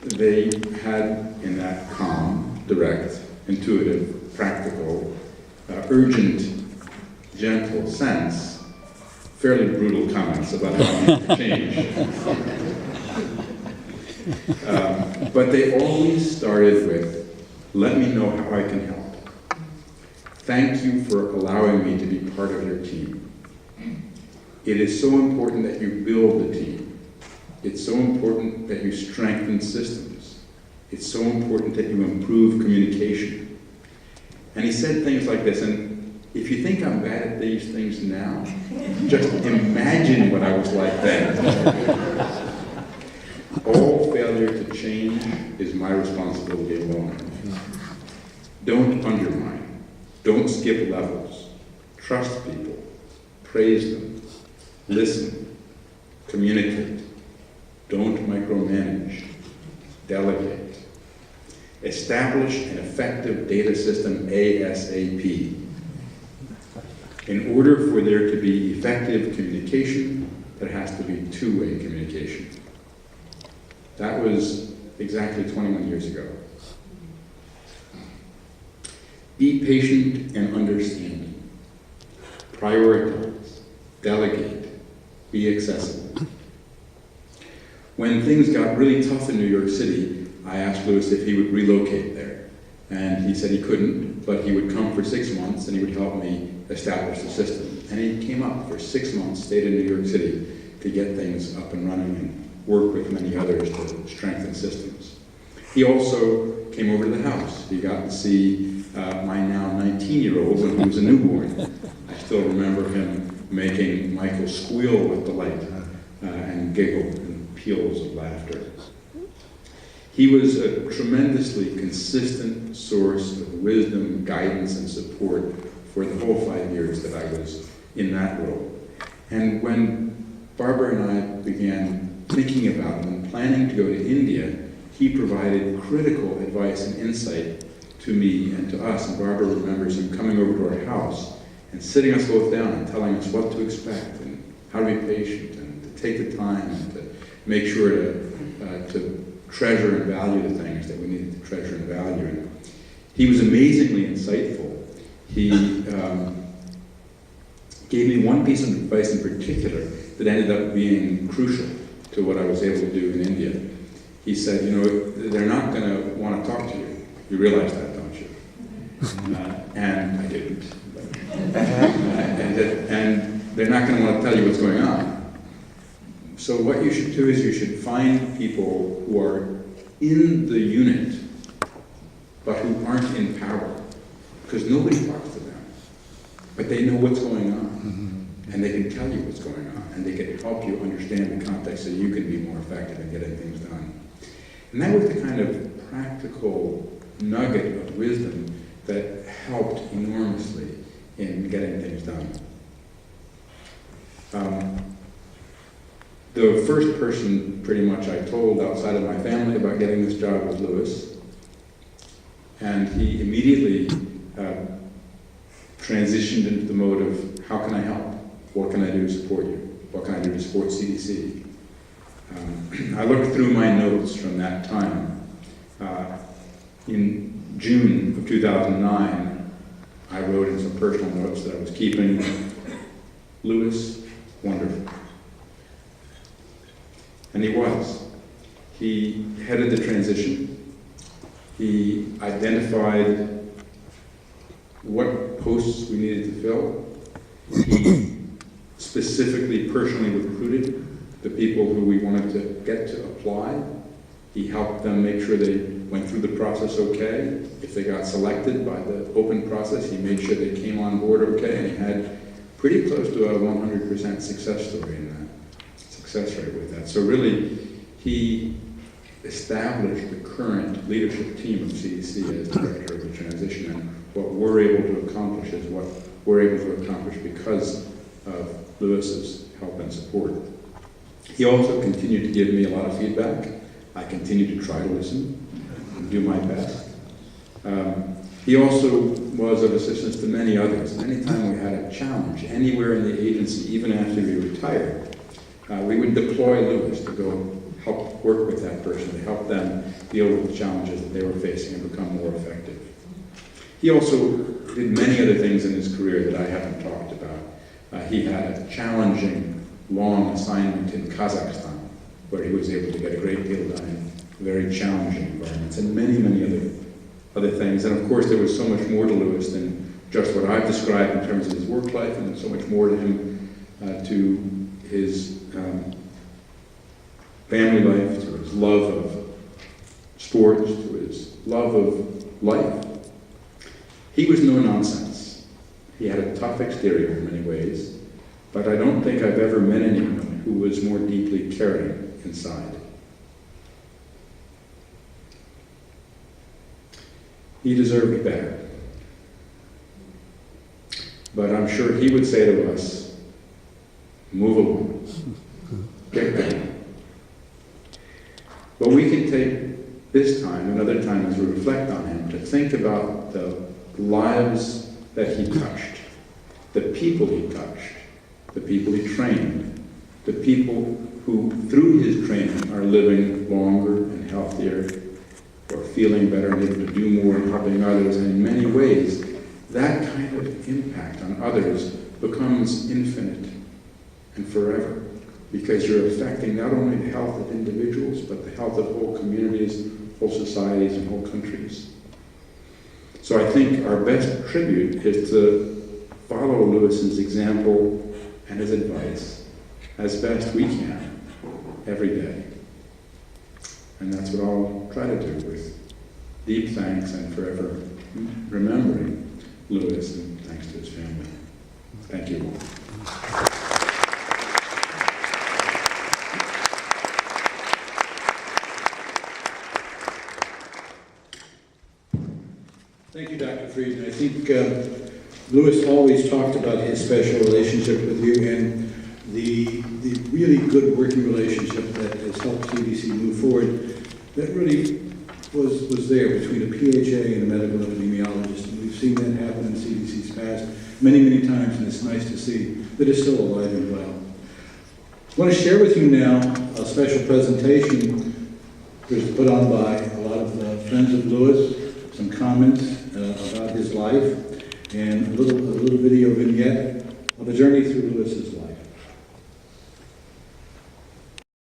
they had, in that calm, direct, intuitive, practical, urgent, gentle sense, fairly brutal comments about how I need to change. But they always started with, let me know how I can help. Thank you for allowing me to be part of your team. It is so important that you build the team. It's so important that you strengthen systems. It's so important that you improve communication. And he said things like this, and if you think I'm bad at these things now, just imagine what I was like then. All failure to change is my responsibility alone. Don't undermine. Don't skip levels. Trust people. Praise them. Listen. Communicate. Don't micromanage. Delegate. Establish an effective data system ASAP. In order for there to be effective communication, there has to be two-way communication. That was exactly 21 years ago. Be patient and understanding. Prioritize. Delegate. Be accessible. When things got really tough in New York City, I asked Louis if he would relocate there. And he said he couldn't, but he would come for 6 months and he would help me establish the system. And he came up for 6 months, stayed in New York City to get things up and running and work with many others to strengthen systems. He also came over to the house. He got to see my now 19-year-old when he was a newborn. I still remember him making Michael squeal with delight and giggle and peals of laughter. He was a tremendously consistent source of wisdom, guidance, and support for the whole 5 years that I was in that role. And when Barbara and I began thinking about and planning to go to India, he provided critical advice and insight to me and to us. And Barbara remembers him coming over to our house and sitting us both down and telling us what to expect and how to be patient and to take the time and to make sure to treasure and value the things that we needed to treasure and value. And he was amazingly insightful. He gave me one piece of advice in particular that ended up being crucial to what I was able to do in India. He said, you know, they're not going to want to talk to you. You realize that, don't you? And I didn't. And they're not going to want to tell you what's going on. So what you should do is you should find people who are in the unit, but who aren't in power, because nobody talks to them. But they know what's going on, and they can tell you what's going on, and they can help you understand the context so you can be more effective in getting things done. And that was the kind of practical nugget of wisdom that helped enormously in getting things done. The first person pretty much I told outside of my family about getting this job was Louis. And he immediately transitioned into the mode of, how can I help? What can I do to support you? What can I do to support CDC? I looked through my notes from that time. In June of 2009, I wrote in some personal notes that I was keeping. Louis, wonderful. And he was. He headed the transition. He identified what posts we needed to fill. He specifically personally recruited the people who we wanted to get to apply. He helped them make sure they went through the process okay. If they got selected by the open process, he made sure they came on board okay, and he had pretty close to a 100% success story in that, success rate with that. So really, he established the current leadership team of CDC as director of the transition, and what we're able to accomplish is what we're able to accomplish because of Louis's help and support. He also continued to give me a lot of feedback. I continued to try to listen and do my best. He also was of assistance to many others. And anytime we had a challenge anywhere in the agency, even after we retired, we would deploy Louis to go help work with that person, to help them deal with the challenges that they were facing and become more effective. He also did many other things in his career that I haven't talked about. He had a challenging, long assignment in Kazakhstan, where he was able to get a great deal done in very challenging environments, and many, many other things. And of course, there was so much more to Louis than just what I've described in terms of his work life, and so much more to him, to his family life, to his love of sports, to his love of life. He was no nonsense. He had a tough exterior in many ways, but I don't think I've ever met anyone who was more deeply caring inside. He deserved better. But I'm sure he would say to us, move along, get better. But we can take this time, another time as we reflect on him, to think about the lives that he touched, the people he touched, the people he trained, the people who, through his training, are living longer and healthier, or feeling better and able to do more and helping others. And in many ways, that kind of impact on others becomes infinite and forever, because you're affecting not only the health of individuals, but the health of whole communities, whole societies, and whole countries. So I think our best tribute is to follow Louis's example and his advice as best we can every day. And that's what I'll try to do, with deep thanks and forever remembering Louis, and thanks to his family. Thank you all. Thank you, Dr. Frieden. I think Louis always talked about his special relationship with you and the really good working relationship that has helped CDC move forward. That really was there between a PHA and a medical epidemiologist. And we've seen that happen in CDC's past many, many times, and it's nice to see that it's still alive and well. I want to share with you now a special presentation that was put on by a lot of friends of Louis, some comments about his life, and a little video vignette of a journey through Louis's life.